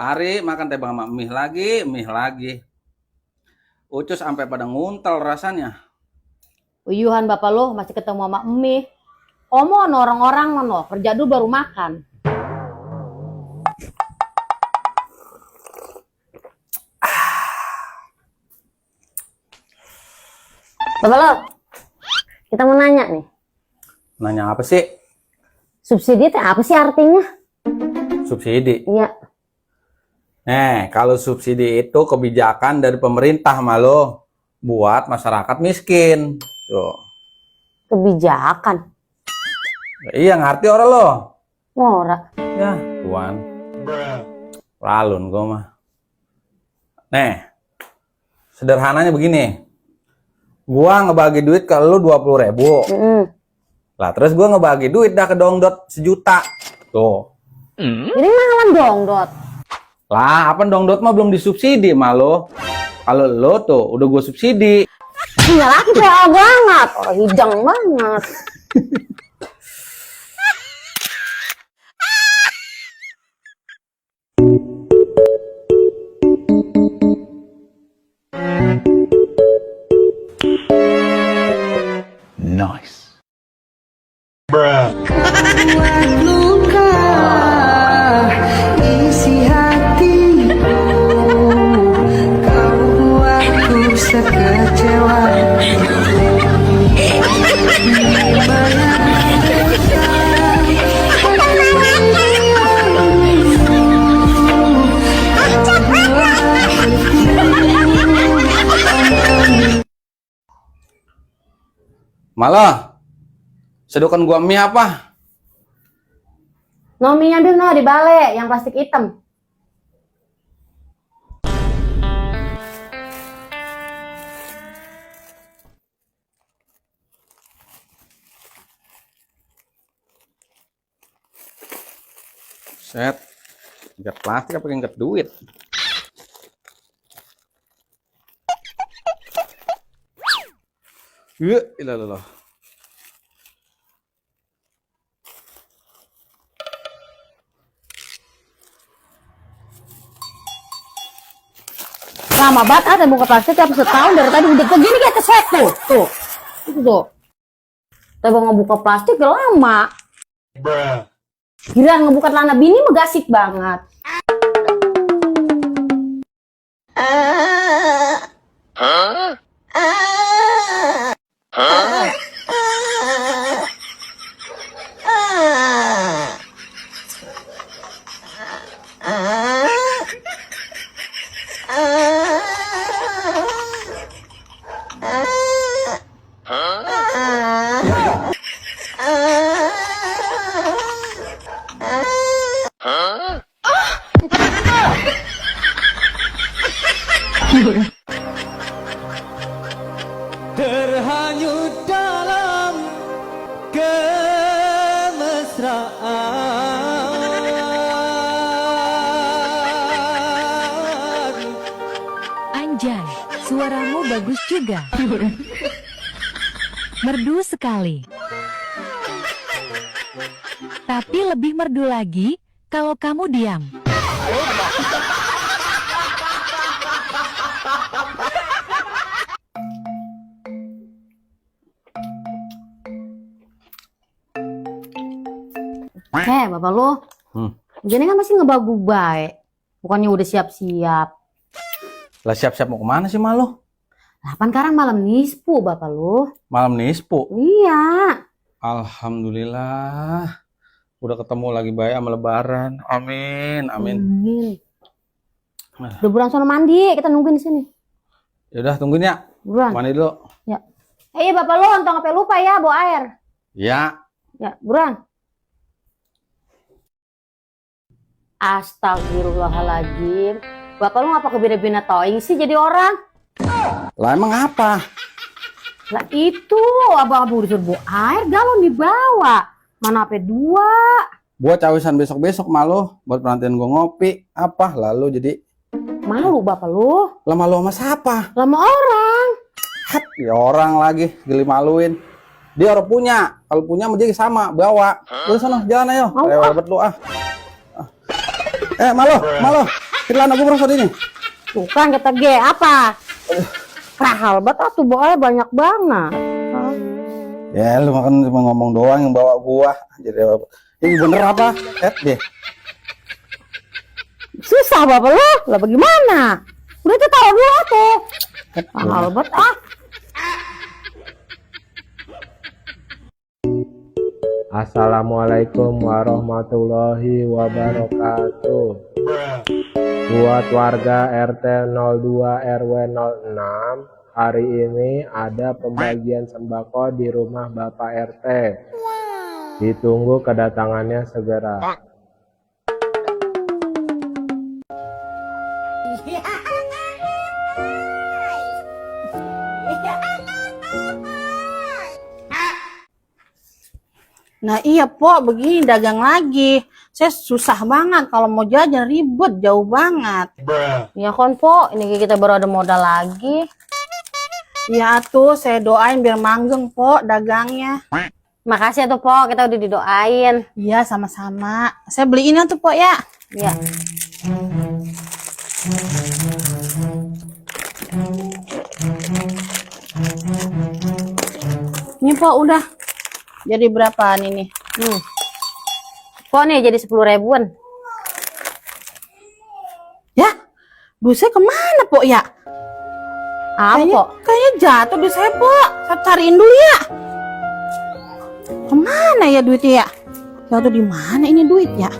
Lari makan teh sama mie lagi. Ucus sampai pada nguntel rasanya. Uyuhan bapak lo masih ketemu sama Emi. Omon orang-orang no kerja dulu baru makan. Bapak lo, kita mau nanya nih. Nanya apa sih? Subsidi itu apa sih artinya? Subsidi. Iya. Kalau subsidi itu kebijakan dari pemerintah malo buat masyarakat miskin. Tuh. Kebijakan. Iya ngerti orang lo. Ngora. Ya, tuan. Ralun gua mah. Sederhananya begini. Gua ngebagi duit ke lu 20.000. Lah terus gua ngebagi duit dah ke Dongdot 1 juta. Tuh. Jadi malam dong, Dot. Lah, apa Dongdot mah belum disubsidi malo. Kalau lo tuh udah gua subsidi. Punya laki PA banget, orang hidang banget. Nice. Isi hatiku, kau buatku sekecewa. Malah sedukan gua mie apa? Nominya dulu no, di bale yang plastik hitam. Set. Ingat plastik apa ingat duit? Ilah. Lama banget ada buka plastik tiap setahun dari tadi udah begini kayak kesek tuh. Tuh. Itu tuh. Tapi ngebuka plastik udah lama. Gila ngebuka celana bini megasik banget. Terhanyut dalam kemesraan. Anjay, suaramu bagus juga. Merdu sekali. Tapi lebih merdu lagi kalau kamu diam. Bapak lo. Jadi kan masih ngebagu baik. Bukannya udah siap-siap. Lah siap-siap mau kemana sih malu? Kan sekarang malam nispu bapak lo. Malam nispu. Iya. Alhamdulillah. Udah ketemu lagi baik sama lebaran. Amin. Udah buruan sono mandi, kita nungguin di sini. Yaudah tungguin ya. Buruan. Mandi dulu. Ya. Iya bapak lo, ontong sampai lupa ya bawa air. Ya. Ya, buruan. Astagfirullahaladzim. Bapak lu ngapa kebina-bina toing sih jadi orang? Lah emang apa? Lah itu abang-abang disuruh bawa air galon dibawa. Mana apa dua? Buat cawisan besok-besok malu buat penantian gua ngopi. Apa lalu jadi Malu bapak lu? lah malu sama siapa? Lama orang. Ya orang lagi geli maluin. Dia orang punya. Kalau punya mau jadi sama bawa. Udah sana jalan ayo. Lewat lu ah. Malu. Celana gue merosot ini. Bukan kata G apa? Rahal banget tuh bokanya banyak banget. Ya lu makan cuma ngomong doang yang bawa gua. Jadi ini bener apa? Deh. Susah bapak lo, lah bagaimana? Udah tuh tahu dulu tuh. Rahal banget ah. Assalamualaikum warahmatullahi wabarakatuh. Buat warga RT 02 RW 06, hari ini ada pembagian sembako di rumah Bapak RT. Ditunggu kedatangannya segera. Nah iya Pok, begini dagang lagi. Saya susah banget kalau mau jajan, ribet, jauh banget. Ya kan Po, ini kita baru ada modal lagi. Ya tuh, saya doain biar manggeng Pok dagangnya. Makasih ya tuh Po, kita udah didoain. Iya sama-sama. Saya beliin tuh Pok ya. Ya. Ini Pok udah. Jadi berapaan ini? Po nih jadi 10.000-an. Ya, duit saya kemana Pok ya? Apa Po? Kayaknya jatuh duit saya Pok. Saya cariin dulu ya. Kemana ya duitnya ya? Jatuh di mana ini duit ya?